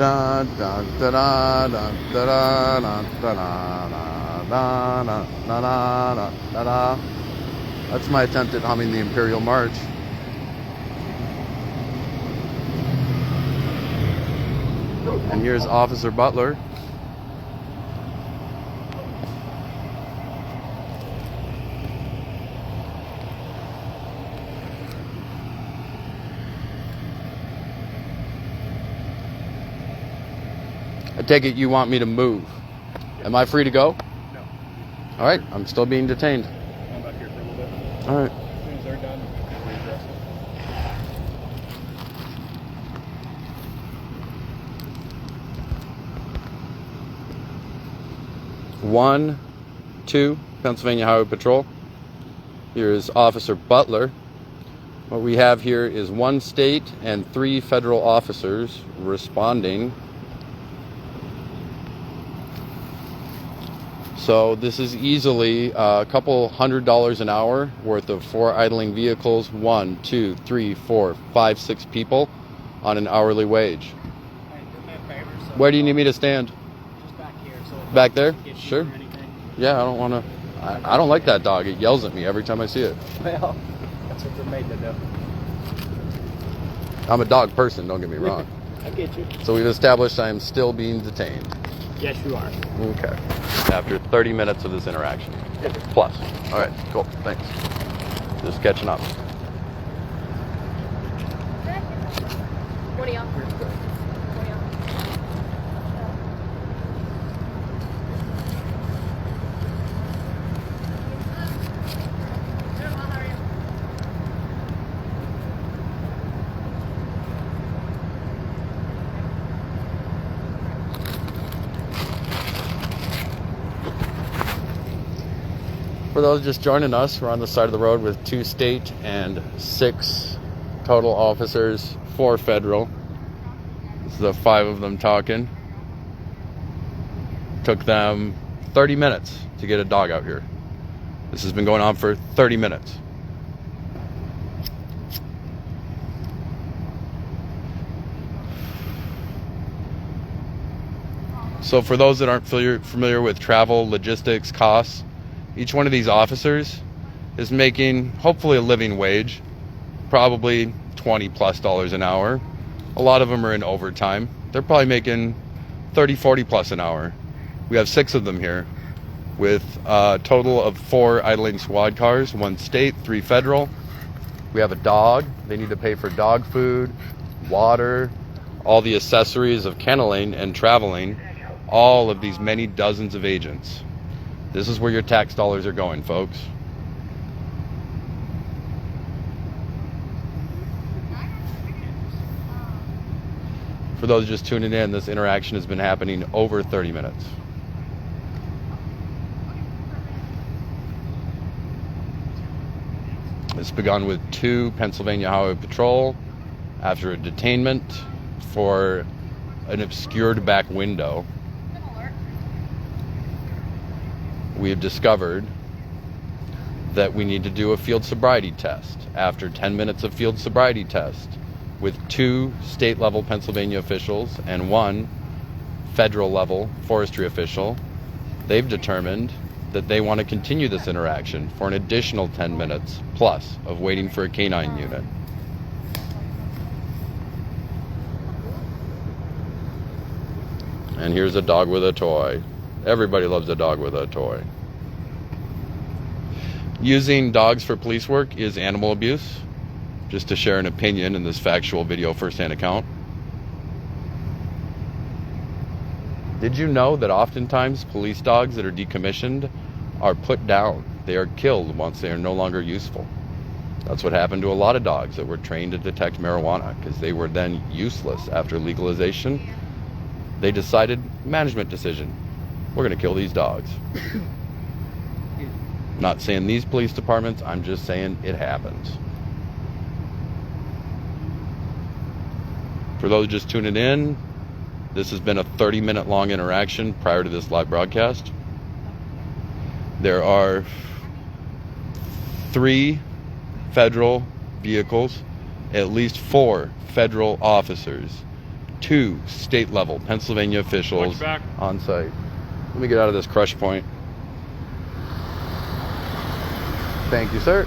Da da da da da da da da da da da da da da da. That's my attempt at humming the Imperial March. And here's Officer Butler. I take it you want me to move. Am I free to go? No. All right, I'm still being detained. I'm back here for a little bit. All right. As soon as they're done, we address it. 1, 2, Pennsylvania Highway Patrol. Here is Officer Butler. What we have here is 1 state and 3 federal officers responding. So this is easily a couple $100 an hour worth of 4 idling vehicles, 1, 2, 3, 4, 5, 6 people on an hourly wage. Hey, do me a favor, so Where do you need me to stand? just back here. So it Back there? doesn't get you Sure. or anything. Yeah, I don't want to. I don't like that dog. It yells at me every time I see it. Well, that's what they're made to do. I'm a dog person, don't get me wrong. I get you. So we've established I am still being detained. Yes, you are. Okay. After 30 minutes of this interaction. Plus. All right, cool. Thanks. Just catching up. What are y'all? For those just joining us, we're on the side of the road with 2 state and 6 total officers, 4 federal. This is the 5 of them talking. Took them 30 minutes to get a dog out here. This has been going on for 30 minutes. So for those that aren't familiar with travel, logistics, costs, each one of these officers is making hopefully a living wage, probably $20+ an hour. A lot of them are in overtime. They're probably making $30, $40+ an hour. We have 6 of them here with a total of 4 idling squad cars, 1 state, 3 federal. We have a dog. They need to pay for dog food, water, all the accessories of kenneling and traveling, all of these many dozens of agents. This is where your tax dollars are going, folks. For those just tuning in, this interaction has been happening over 30 minutes. It's begun with 2 Pennsylvania Highway Patrol after a detainment for an obscured back window. We have discovered that we need to do a field sobriety test. After 10 minutes of field sobriety test with 2 state level Pennsylvania officials and 1 federal level forestry official, they've determined that they want to continue this interaction for an additional 10 minutes plus of waiting for a canine unit. And here's a dog with a toy. Everybody loves a dog with a toy. Using dogs for police work is animal abuse. Just to share an opinion in this factual video first-hand account. Did you know that oftentimes police dogs that are decommissioned are put down? They are killed once they are no longer useful. That's what happened to a lot of dogs that were trained to detect marijuana because they were then useless after legalization. They decided, management decision, we're going to kill these dogs. Not saying these police departments, I'm just saying it happens. For those just tuning in, this has been a 30-minute long interaction prior to this live broadcast. There are 3 federal vehicles, at least 4 federal officers 2 state level Pennsylvania officials Watch back. on site. Let me get out of this crush point. Thank you, sir.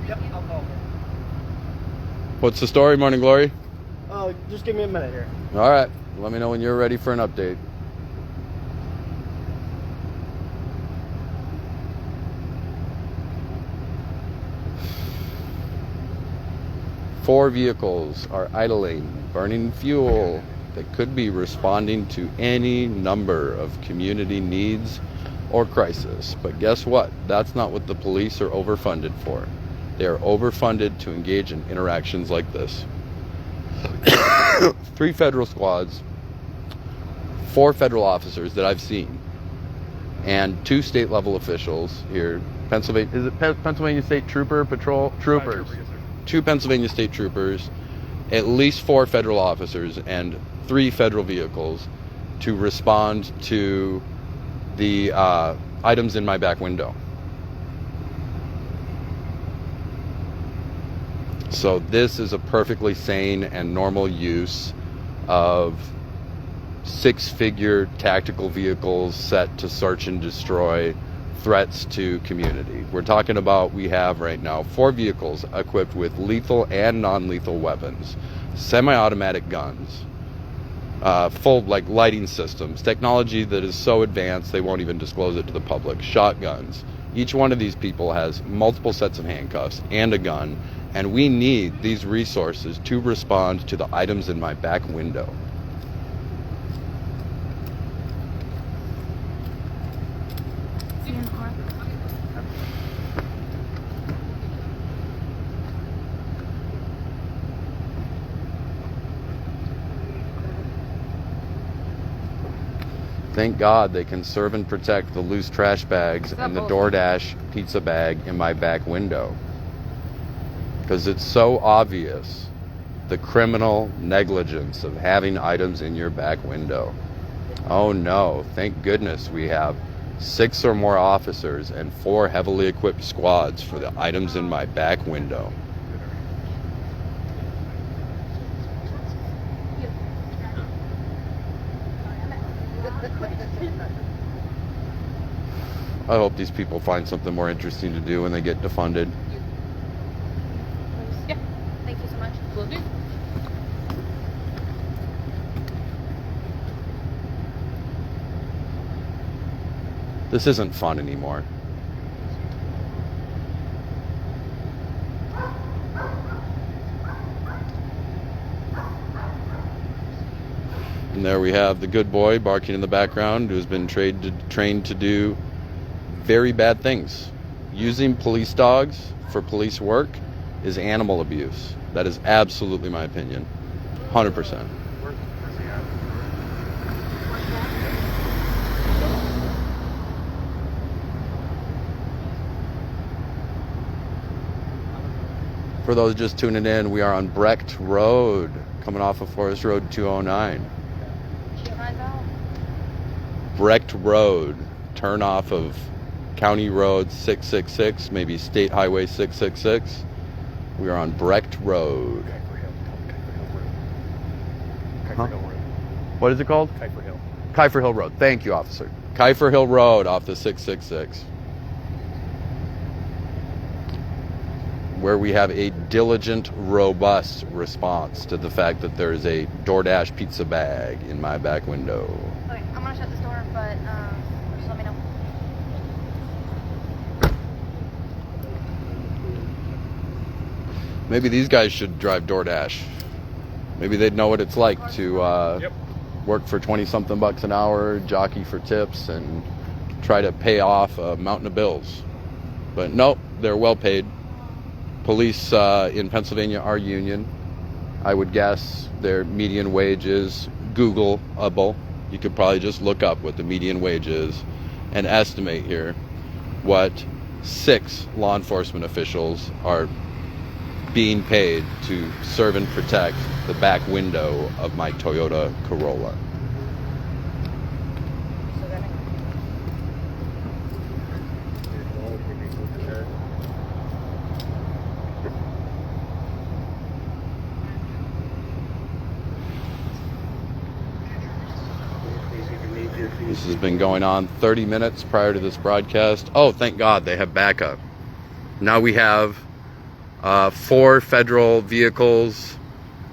Yep, I'll call. What's the story, Morning Glory? Oh, just give me a minute here. All right. Let me know when you're ready for an update. Four vehicles are idling, burning fuel that could be responding to any number of community needs or crisis. But guess what? That's not what the police are overfunded for. They are overfunded to engage in interactions like this. 3 federal squads, 4 federal officers that I've seen, and 2 state level officials here. Pennsylvania, is it Pennsylvania State Trooper Patrol? Troopers. 2 Pennsylvania State Troopers, at least 4 federal officers, and 3 federal vehicles to respond to the items in my back window. So this is a perfectly sane and normal use of 6-figure tactical vehicles set to search and destroy threats to community. We're talking about, we have right now 4 vehicles equipped with lethal and non-lethal weapons, semi-automatic guns, full like lighting systems, technology that is so advanced they won't even disclose it to the public, shotguns. Each one of these people has multiple sets of handcuffs and a gun, and we need these resources to respond to the items in my back window. Thank God they can serve and protect the loose trash bags and the DoorDash pizza bag in my back window. Because it's so obvious the criminal negligence of having items in your back window. Oh no, thank goodness we have 6 or more officers and 4 heavily equipped squads for the items in my back window. I hope these people find something more interesting to do when they get defunded. Yeah. Thank you so much. Will do. This isn't fun anymore. And there we have the good boy barking in the background, who's been trained to do very bad things. Using police dogs for police work is animal abuse. That is absolutely my opinion. 100%. For those just tuning in, we are on Brecht Road, coming off of Forest Road 209. Brecht Road, turn off of County Road 666, maybe State Highway 666. We are on Brecht Road. Kiefer Hill Road. What is it called? Kiefer Hill. Kiefer Hill Road. Thank you, officer. Kiefer Hill Road off the 666. Where we have a diligent, robust response to the fact that there is a DoorDash pizza bag in my back window. Okay, I'm gonna shut this door, but just let me know. Maybe these guys should drive DoorDash. Maybe they'd know what it's like to work for 20-something bucks an hour, jockey for tips, and try to pay off a mountain of bills. But nope, they're well paid. Police in Pennsylvania are union. I would guess their median wage is Googleable. You could probably just look up what the median wage is and estimate here what 6 law enforcement officials are being paid to serve and protect the back window of my Toyota Corolla. This has been going on 30 minutes prior to this broadcast. Oh, thank God they have backup. Now we have 4 federal vehicles,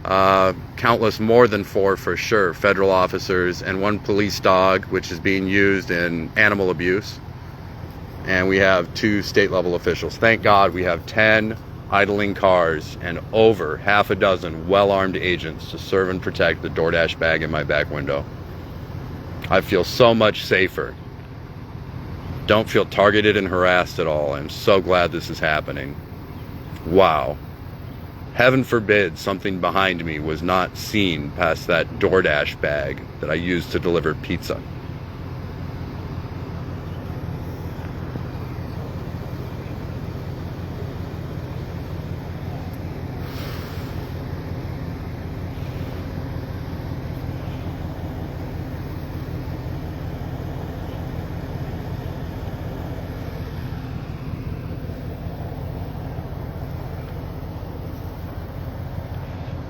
countless more than 4 for sure, federal officers, and 1 police dog, which is being used in animal abuse. And we have 2 state level officials. Thank God we have 10 idling cars and over half a dozen well-armed agents to serve and protect the DoorDash bag in my back window. I feel so much safer. Don't feel targeted and harassed at all. I'm so glad this is happening. Wow. Heaven forbid something behind me was not seen past that DoorDash bag that I used to deliver pizza.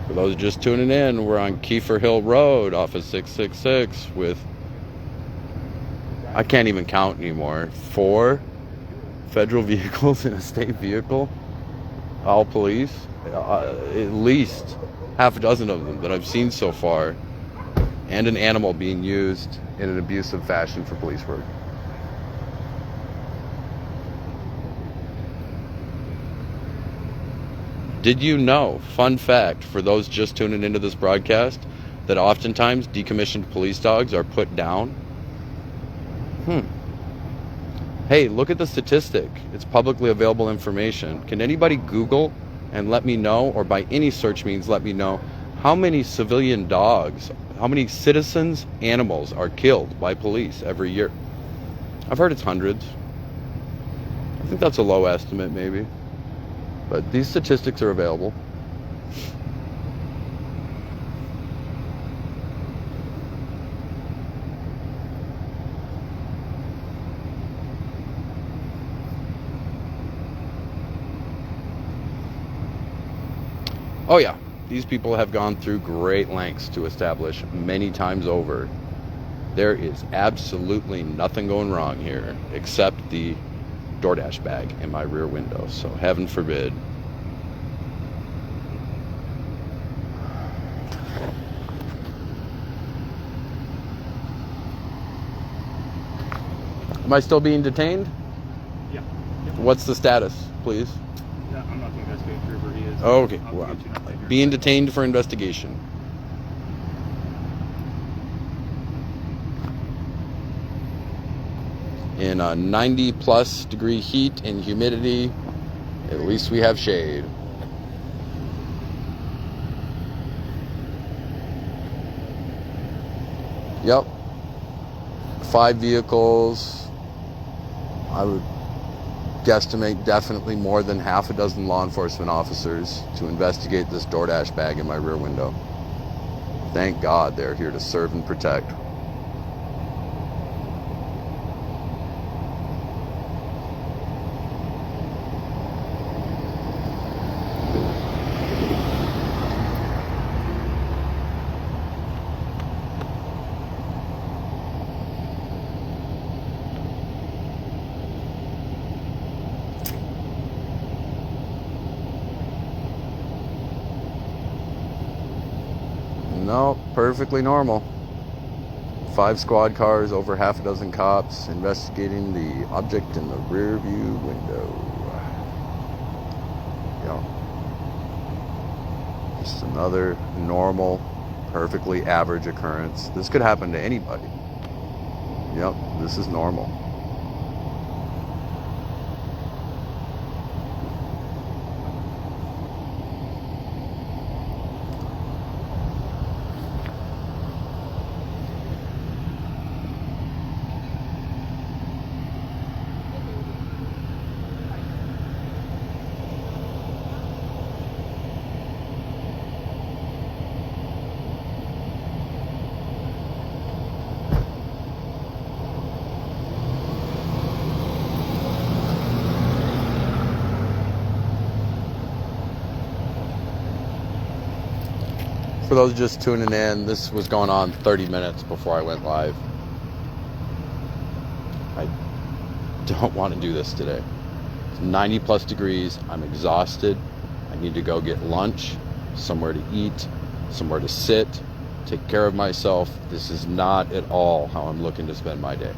For those just tuning in, we're on Kiefer Hill Road off of 666 with, I can't even count anymore, 4 federal vehicles in a state vehicle, all police, at least half a dozen of them that I've seen so far, and an animal being used in an abusive fashion for police work. Did you know, fun fact for those just tuning into this broadcast, that oftentimes decommissioned police dogs are put down? Hey, look at the statistic. It's publicly available information. Can anybody Google and let me know, or by any search means let me know, how many civilian dogs, how many citizens' animals are killed by police every year? I've heard it's hundreds. I think that's a low estimate maybe. But these statistics are available. Oh yeah, these people have gone through great lengths to establish many times over. There is absolutely nothing going wrong here except the DoorDash bag in my rear window, so heaven forbid. Am I still being detained? Yeah. What's the status, please? Yeah, I'm not the investigator, but he is. Oh, okay. I'll Well, get you an update here. being detained for investigation. In a 90 plus degree heat and humidity, at least we have shade. Yep. 5 vehicles. I would guesstimate definitely more than half a dozen law enforcement officers to investigate this DoorDash bag in my rear window. Thank God they're here to serve and protect. No, perfectly normal. 5 squad cars, over half a dozen cops investigating the object in the rear view window. Yeah. Just another normal, perfectly average occurrence. This could happen to anybody. Yep, this is normal. For those just tuning in, this was going on 30 minutes before I went live. I don't want to do this today. It's 90 plus degrees. I'm exhausted. I need to go get lunch, somewhere to eat, somewhere to sit, take care of myself. This is not at all how I'm looking to spend my day.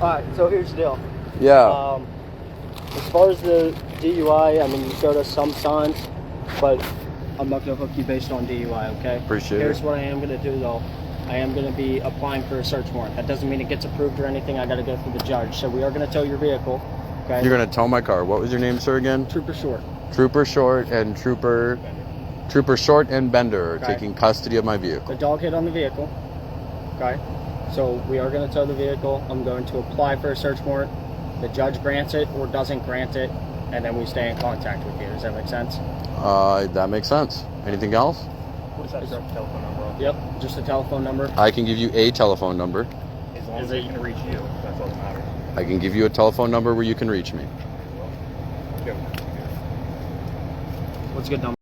Alright, so here's the deal. Yeah. As far as the DUI, I mean, you showed us some signs, but I'm not going to hook you based on DUI, okay? Appreciate it. Here's what I am going to do, though. I am going to be applying for a search warrant. That doesn't mean it gets approved or anything. I got to go through the judge. So we are going to tow your vehicle, okay? You're going to tow my car. What was your name, sir, again? Trooper Short. Trooper Short and Trooper Short and Bender are Okay. taking custody of my vehicle. The dog hit on the vehicle, okay? So we are going to tow the vehicle. I'm going to apply for a search warrant. The judge grants it or doesn't grant it, and then we stay in contact with you. Does that make sense? That makes sense. Anything else? What's that telephone number? Yep, just a telephone number. I can give you a telephone number. As long as they can reach you, that's all that matters. I can give you a telephone number where you can reach me. Go. What's a good number?